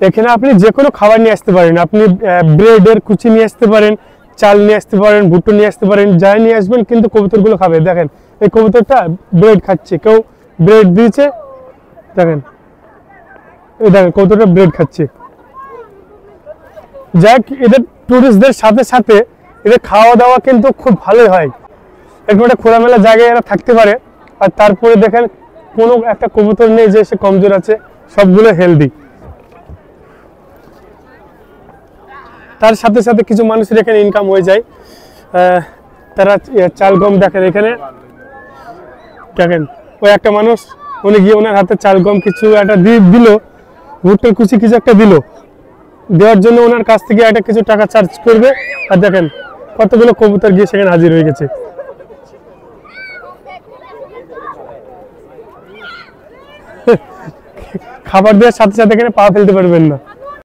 এখানে আপনি যে কোনো খাবার নিয়ে আসতে পারেন, আপনি ব্রেডের কুচি নিয়ে আসতে পারেন, চাল নিয়ে আসতে পারেন, ভুট্টো নিয়ে আসতে পারেন, যাই নিয়ে আসবেন, কিন্তু কবুতরগুলো খাবে। দেখেন এই কবুতরটা ব্রেড খাচ্ছে, কেউ ব্রেড দিয়েছে, দেখেন এই দেখেন কবুতরটা ব্রেড খাচ্ছে। যাক, এদের টুরিস্টদের সাথে সাথে এদের খাওয়া দাওয়া কিন্তু খুব ভালোই হয়, একটু একটা খোলামেলা জায়গায় এরা থাকতে পারে। আর তারপরে দেখেন কোনো একটা কবুতর নেই যে সে কমজোর আছে, সবগুলো হেলদি। তার সাথে সাথে কিছু মানুষের এখানে ইনকাম হয়ে যায়, তারা চাল গম, দেখেন এখানে দেখেন ওই একটা মানুষ, উনি গিয়ে ওনার হাতে চাল গম কিছু একটা দিল, ভুট্টার কুচি কিছু একটা দিল, দেওয়ার জন্য ওনার কাছ থেকে একটা কিছু টাকা চার্জ করবে। আর দেখেন কতগুলো কবুতর গিয়ে সেখানে হাজির হয়ে গেছে। খাবার দেওয়ার সাথে সাথে এখানে পা ফেলতে পারবেন না।